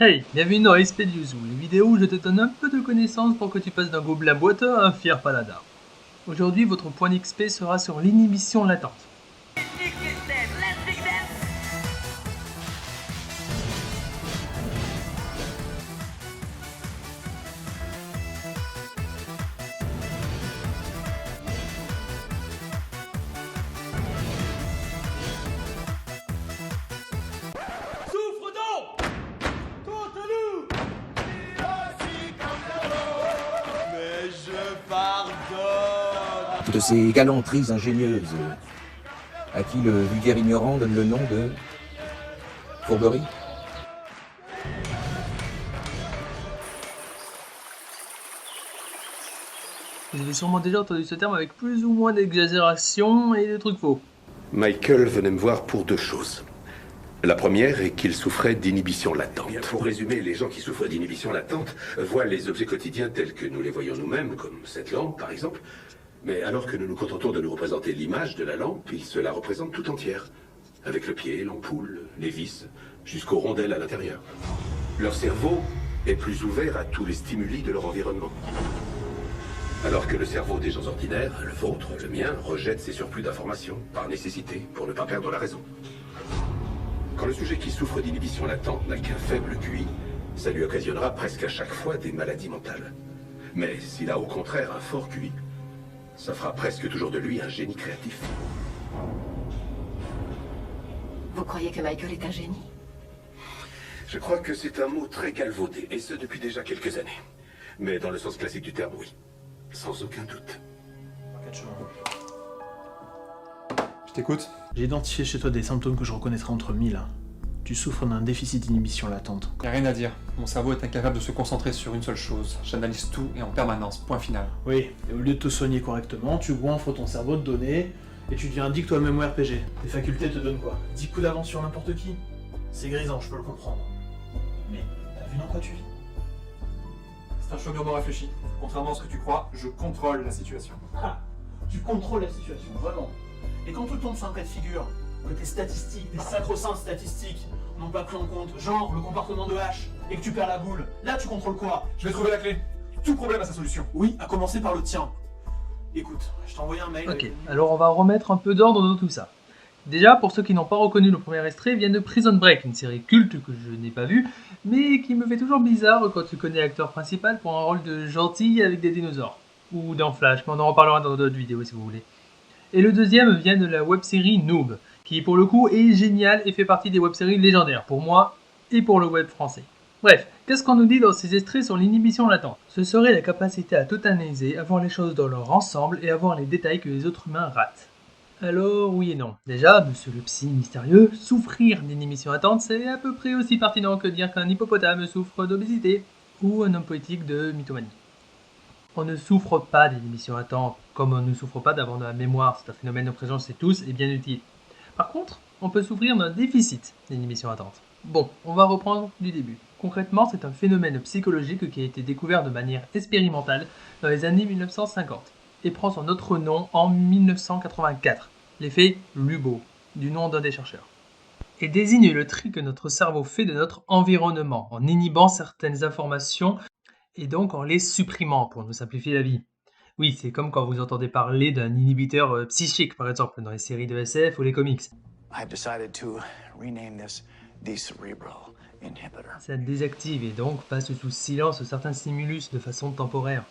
Hey, bienvenue dans Expedius, les vidéos où je te donne un peu de connaissances pour que tu passes d'un gobelin boiteux à un fier paladin. Aujourd'hui, votre point d'XP sera sur l'inhibition latente. Souffre donc contre nous. Mais je pardonne. De ces galanteries ingénieuses, à qui le vulgaire ignorant donne le nom de fourberie. Vous avez sûrement déjà entendu ce terme avec plus ou moins d'exagération et de trucs faux. Michael venait me voir pour deux choses. La première est qu'il souffrait d'inhibition latente. Bien, pour résumer, les gens qui souffrent d'inhibition latente voient les objets quotidiens tels que nous les voyons nous-mêmes, comme cette lampe par exemple. Mais alors que nous nous contentons de nous représenter l'image de la lampe, ils se la représentent tout entière. Avec le pied, l'ampoule, les vis, jusqu'aux rondelles à l'intérieur. Leur cerveau est plus ouvert à tous les stimuli de leur environnement. Alors que le cerveau des gens ordinaires, le vôtre, le mien, rejette ces surplus d'informations, par nécessité, pour ne pas perdre la raison. Quand le sujet qui souffre d'inhibition latente n'a qu'un faible QI, ça lui occasionnera presque à chaque fois des maladies mentales. Mais s'il a au contraire un fort QI, ça fera presque toujours de lui un génie créatif. Vous croyez que Michael est un génie? Je crois que c'est un mot très galvaudé, et ce depuis déjà quelques années. Mais dans le sens classique du terme, oui. Sans aucun doute. Je t'écoute. J'ai identifié chez toi des symptômes que je reconnaîtrais entre mille. Tu souffres d'un déficit d'inhibition latente. Y a rien à dire. Mon cerveau est incapable de se concentrer sur une seule chose. J'analyse tout et en permanence. Point final. Oui, et au lieu de te soigner correctement, tu goinfres ton cerveau de données et tu deviens addict au MMORPG. Tes facultés te donnent quoi? 10 coups d'avance sur n'importe qui? C'est grisant, je peux le comprendre. Mais t'as vu dans quoi tu vis? C'est un choix mûrement réfléchi. Contrairement à ce que tu crois, je contrôle la situation. Ah, tu contrôles la situation, vraiment. Et quand tout tombe sur un cas de figure, que tes statistiques, tes sacro-saintes statistiques, n'ont pas pris en compte, genre le comportement de H, et que tu perds la boule, là tu contrôles quoi? Je vais trouver la clé. Tout problème a sa solution. Oui, à commencer par le tien. Écoute, je t'ai envoyé un mail. Ok, alors on va remettre un peu d'ordre dans tout ça. Déjà, pour ceux qui n'ont pas reconnu le premier extrait, vient de Prison Break, une série culte que je n'ai pas vue, mais qui me fait toujours bizarre quand tu connais l'acteur principal pour un rôle de gentil avec des dinosaures. Ou dans Flash, mais on en reparlera dans d'autres vidéos si vous voulez. Et le deuxième vient de la web-série Noob, qui pour le coup est génial et fait partie des web-séries légendaires pour moi et pour le web français. Bref, qu'est-ce qu'on nous dit dans ces extraits sur l'inhibition latente? Ce serait la capacité à tout analyser, à voir les choses dans leur ensemble et à voir les détails que les autres humains ratent. Alors oui et non. Déjà, monsieur le psy mystérieux, souffrir d'inhibition latente, c'est à peu près aussi pertinent que dire qu'un hippopotame souffre d'obésité ou un homme politique de mythomanie. On ne souffre pas d'inhibition latente, comme on ne souffre pas d'avoir de la mémoire, c'est un phénomène de présence chez tous et bien utile. Par contre, on peut souffrir d'un déficit d'inhibition latente. Bon, on va reprendre du début. Concrètement, c'est un phénomène psychologique qui a été découvert de manière expérimentale dans les années 1950 et prend son autre nom en 1984, l'effet Lubbow, du nom d'un des chercheurs, et désigne le tri que notre cerveau fait de notre environnement en inhibant certaines informations et donc en les supprimant pour nous simplifier la vie. Oui, c'est comme quand vous entendez parler d'un inhibiteur psychique, par exemple, dans les séries de SF ou les comics. I've decided to rename this the Cerebral Inhibitor. Ça désactive et donc passe sous silence certains stimulus de façon temporaire.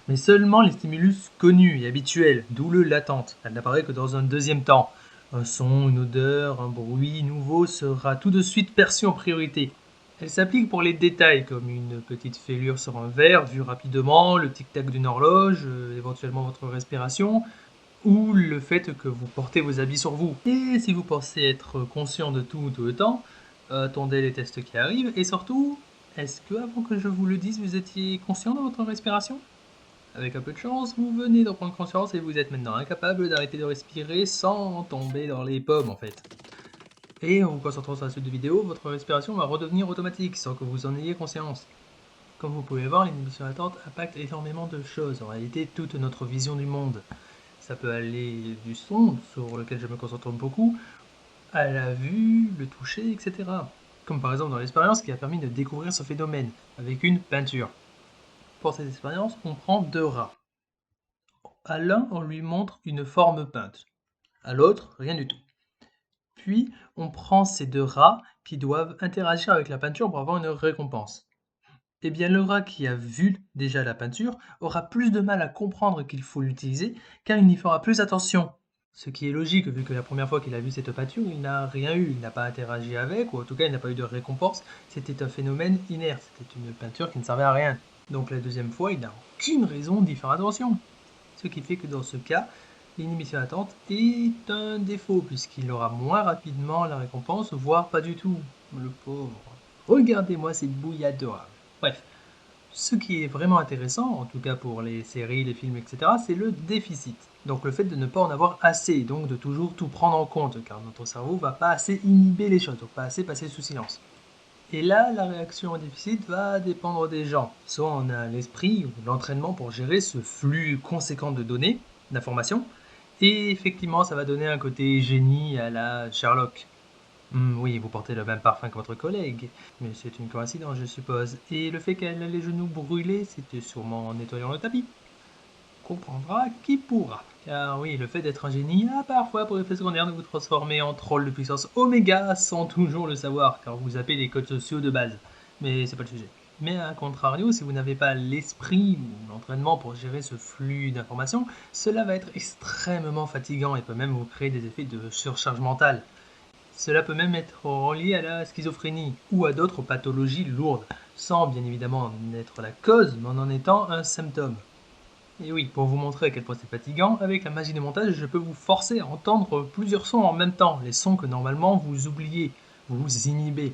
Mais seulement les stimulus connus et habituels, d'où le latente. Elle n'apparaît que dans un deuxième temps. Un son, une odeur, un bruit nouveau sera tout de suite perçu en priorité. Elle s'applique pour les détails, comme une petite fêlure sur un verre vue rapidement, le tic-tac d'une horloge, éventuellement votre respiration, ou le fait que vous portez vos habits sur vous. Et si vous pensez être conscient de tout le temps, attendez les tests qui arrivent, et surtout, est-ce que avant que je vous le dise, vous étiez conscient de votre respiration? Avec un peu de chance, vous venez d'en prendre conscience et vous êtes maintenant incapable d'arrêter de respirer sans tomber dans les pommes en fait. Et en vous concentrant sur la suite de vidéo, votre respiration va redevenir automatique sans que vous en ayez conscience. Comme vous pouvez voir, l'inhibition latente impacte énormément de choses, en réalité toute notre vision du monde. Ça peut aller du son, sur lequel je me concentre beaucoup, à la vue, le toucher, etc. comme par exemple dans l'expérience qui a permis de découvrir ce phénomène, avec une peinture. Pour cette expérience, on prend 2 rats. À l'un, on lui montre une forme peinte, à l'autre, rien du tout. Puis, on prend ces 2 rats qui doivent interagir avec la peinture pour avoir une récompense. Eh bien, le rat qui a vu déjà la peinture aura plus de mal à comprendre qu'il faut l'utiliser, car il y fera plus attention. Ce qui est logique, vu que la première fois qu'il a vu cette peinture, il n'a rien eu, il n'a pas interagi avec, ou en tout cas il n'a pas eu de récompense, c'était un phénomène inerte, c'était une peinture qui ne servait à rien. Donc la deuxième fois, il n'a aucune raison d'y faire attention. Ce qui fait que dans ce cas, l'inhibition latente est un défaut, puisqu'il aura moins rapidement la récompense, voire pas du tout. Le pauvre. Regardez-moi cette bouille adorable. Bref, ce qui est vraiment intéressant, en tout cas pour les séries, les films, etc., c'est le déficit. Donc le fait de ne pas en avoir assez, donc de toujours tout prendre en compte, car notre cerveau va pas assez inhiber les choses, donc pas assez passer sous silence. Et là, la réaction au déficit va dépendre des gens. Soit on a l'esprit ou l'entraînement pour gérer ce flux conséquent de données, d'informations, et effectivement ça va donner un côté génie à la Sherlock. Oui, vous portez le même parfum que votre collègue, mais c'est une coïncidence, je suppose. Et le fait qu'elle ait les genoux brûlés, c'était sûrement en nettoyant le tapis. Comprendra qui pourra. Car oui, le fait d'être un génie a parfois pour effet secondaire de vous transformer en troll de puissance oméga sans toujours le savoir, car vous zappez les codes sociaux de base. Mais c'est pas le sujet. Mais à contrario, si vous n'avez pas l'esprit ou l'entraînement pour gérer ce flux d'informations, cela va être extrêmement fatigant et peut même vous créer des effets de surcharge mentale. Cela peut même être relié à la schizophrénie ou à d'autres pathologies lourdes, sans bien évidemment en être la cause, mais en étant un symptôme. Et oui, pour vous montrer à quel point c'est fatigant, avec la magie de montage, je peux vous forcer à entendre plusieurs sons en même temps, les sons que normalement vous oubliez, vous vous inhibez.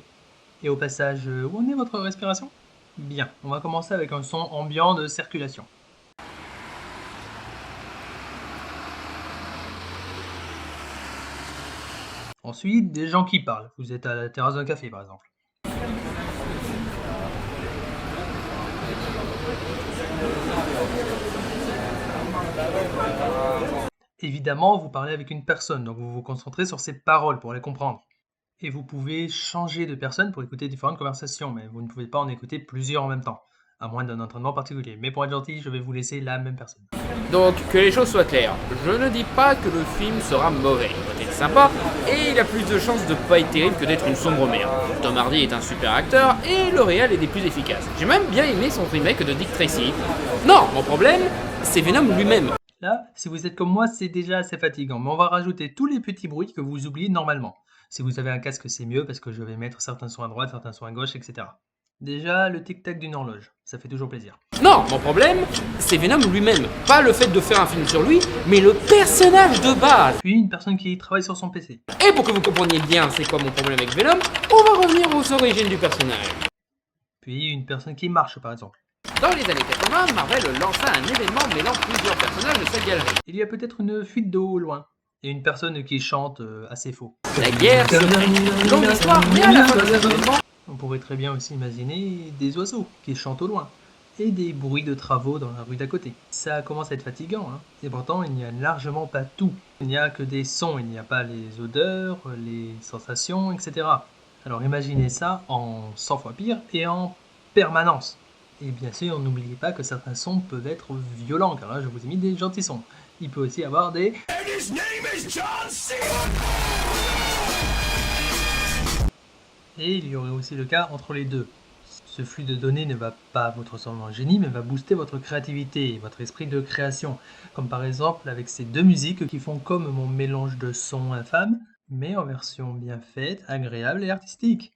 Et au passage, où en est votre respiration ? Bien, on va commencer avec un son ambiant de circulation. Ensuite, des gens qui parlent. Vous êtes à la terrasse d'un café, par exemple. Évidemment, vous parlez avec une personne, donc vous vous concentrez sur ses paroles pour les comprendre. Et vous pouvez changer de personne pour écouter différentes conversations, mais vous ne pouvez pas en écouter plusieurs en même temps, à moins d'un entraînement particulier. Mais pour être gentil, je vais vous laisser la même personne. Donc, que les choses soient claires, je ne dis pas que le film sera mauvais. Il peut être sympa, et il a plus de chances de pas être terrible que d'être une sombre merde. Tom Hardy est un super acteur, et le réal est des plus efficaces. J'ai même bien aimé son remake de Dick Tracy. Non, mon problème, c'est Venom lui-même. Là, si vous êtes comme moi, c'est déjà assez fatigant, mais on va rajouter tous les petits bruits que vous oubliez normalement. Si vous avez un casque, c'est mieux, parce que je vais mettre certains sons à droite, certains sons à gauche, etc. Déjà, le tic-tac d'une horloge, ça fait toujours plaisir. Non, mon problème, c'est Venom lui-même. Pas le fait de faire un film sur lui, mais le personnage de base. Puis une personne qui travaille sur son PC. Et pour que vous compreniez bien c'est quoi mon problème avec Venom, on va revenir aux origines du personnage. Puis une personne qui marche, par exemple. Dans les années 80, Marvel lança un événement mêlant plusieurs personnages de sa galerie. Il y a peut-être une fuite d'eau au loin. Et une personne qui chante assez faux. La guerre, c'est une longue histoire, mais à la fin de cet événement, on pourrait très bien aussi imaginer des oiseaux qui chantent au loin. Et des bruits de travaux dans la rue d'à côté. Ça commence à être fatigant, hein. Et pourtant, il n'y a largement pas tout. Il n'y a que des sons, il n'y a pas les odeurs, les sensations, etc. Alors imaginez ça en 100 fois pire et en permanence. Et bien sûr, n'oubliez pas que certains sons peuvent être violents, car là, je vous ai mis des gentils sons. Il peut aussi y avoir des... Et il y aurait aussi le cas entre les deux. Ce flux de données ne va pas vous transformer en génie, mais va booster votre créativité et votre esprit de création. Comme par exemple avec ces deux musiques qui font comme mon mélange de sons infâmes, mais en version bien faite, agréable et artistique.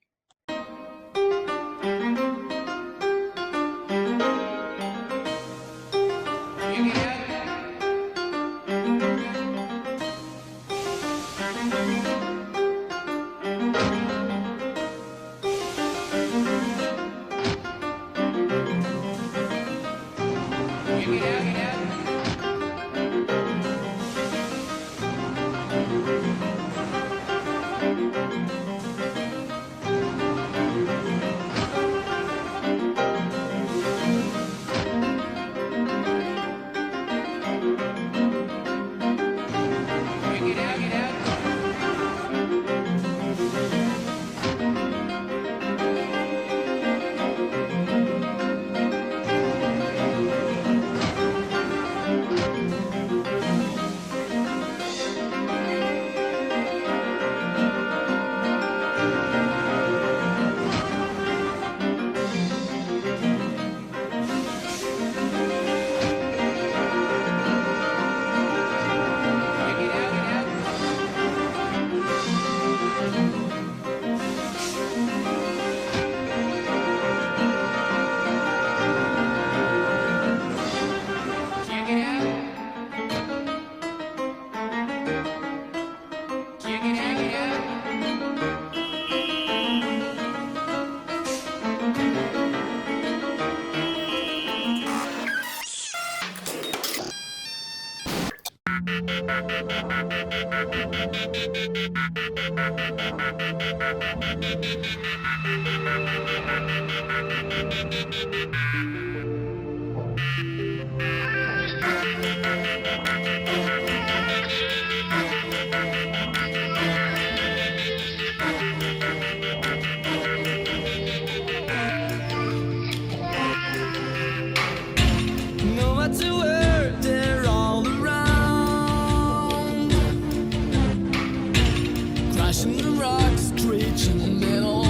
No matter where they're all around, crashing the rocks, screeching metal.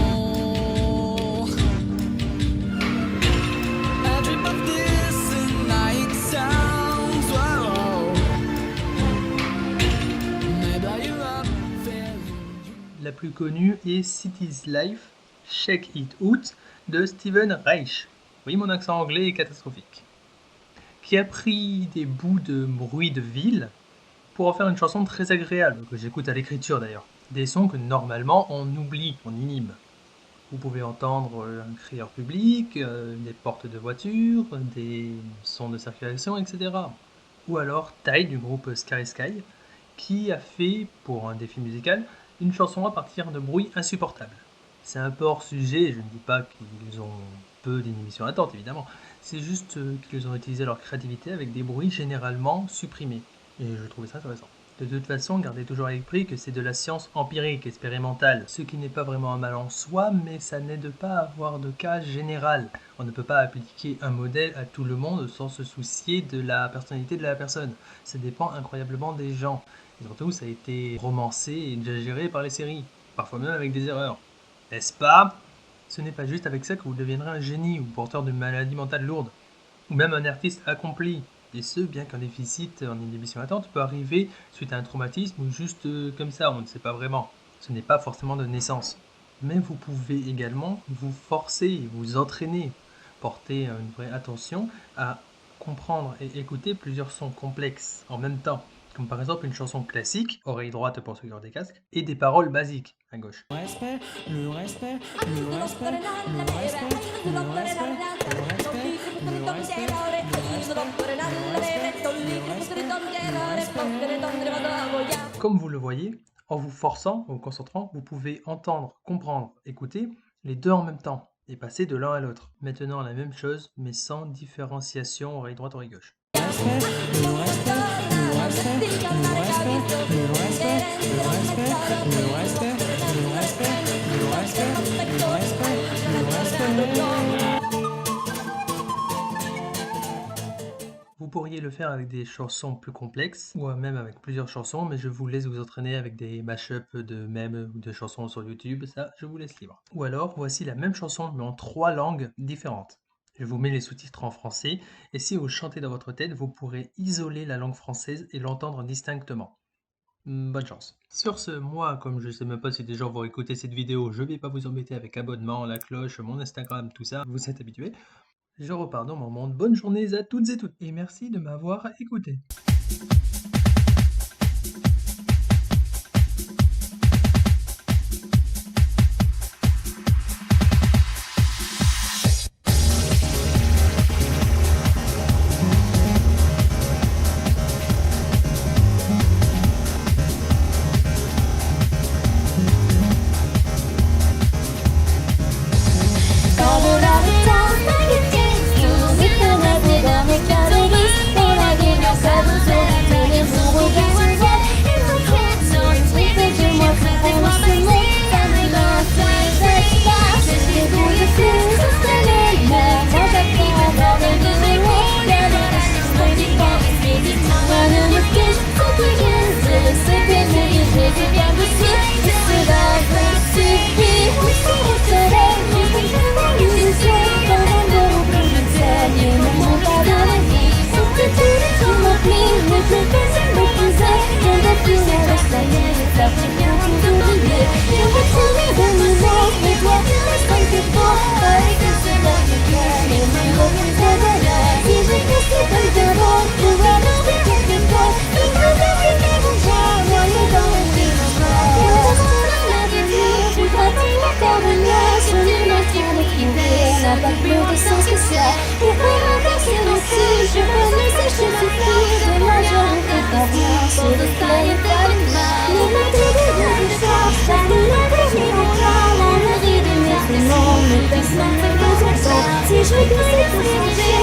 I dream of this and night sounds. Whoa. Maybe you're up there. La plus connue est City's Life, Shake It Out de Steven Reich. Oui, mon accent anglais est catastrophique. Qui a pris des bouts de bruit de ville pour en faire une chanson très agréable, que j'écoute à l'écriture d'ailleurs. Des sons que normalement on oublie, on inhibe. Vous pouvez entendre un crieur public, des portes de voiture, des sons de circulation, etc. Ou alors Ty du groupe Scary Sky, qui a fait, pour un défi musical, une chanson à partir de bruits insupportables. C'est un peu hors sujet, je ne dis pas qu'ils ont peu d'inhibition latente évidemment, c'est juste qu'ils ont utilisé leur créativité avec des bruits généralement supprimés. Et je trouvais ça intéressant. De toute façon, gardez toujours à l'esprit que c'est de la science empirique, expérimentale, ce qui n'est pas vraiment un mal en soi, mais ça n'aide pas à avoir de cas général. On ne peut pas appliquer un modèle à tout le monde sans se soucier de la personnalité de la personne. Ça dépend incroyablement des gens. Et surtout, ça a été romancé et exagéré par les séries, parfois même avec des erreurs. N'est-ce pas ? Ce n'est pas juste avec ça que vous deviendrez un génie ou porteur de maladie mentale lourde, ou même un artiste accompli. Et ce, bien qu'un déficit en inhibition latente peut arriver suite à un traumatisme ou juste comme ça, on ne sait pas vraiment. Ce n'est pas forcément de naissance. Mais vous pouvez également vous forcer, vous entraîner, porter une vraie attention à comprendre et écouter plusieurs sons complexes en même temps. Comme par exemple une chanson classique, oreille droite pour ceux qui ont des casques, et des paroles basiques à gauche. Respect, le respect, le respect, le respect, le respect, le respect, le respect, Comme vous le voyez, en vous forçant, en vous concentrant, vous pouvez entendre, comprendre, écouter les deux en même temps et passer de l'un à l'autre. Maintenant la même chose mais sans différenciation oreille droite, oreille gauche. Vous pourriez le faire avec des chansons plus complexes ou même avec plusieurs chansons, mais je vous laisse vous entraîner avec des mashups de mèmes ou de chansons sur YouTube, ça je vous laisse libre. Ou alors voici la même chanson mais en 3 langues différentes. Je vous mets les sous-titres en français et si vous chantez dans votre tête, vous pourrez isoler la langue française et l'entendre distinctement. Bonne chance. Sur ce, moi, comme je sais même pas si des gens vont écouter cette vidéo, je vais pas vous embêter avec abonnement, la cloche, mon Instagram, tout ça, vous êtes habitués. Je repars dans mon monde. Bonne journée à toutes et toutes et merci de m'avoir écouté. Make pas plus de sens que ça. Pourquoi renverser mon style? Je veux me sécher souffrir de la joie de ta vie. S'il vous plaît, et pas de mal. Ne mettez de vous force, pas de l'avenir en plan. La mairie de mes prénoms, mes personnes, mes besoins. Si je veux que c'est pour changer,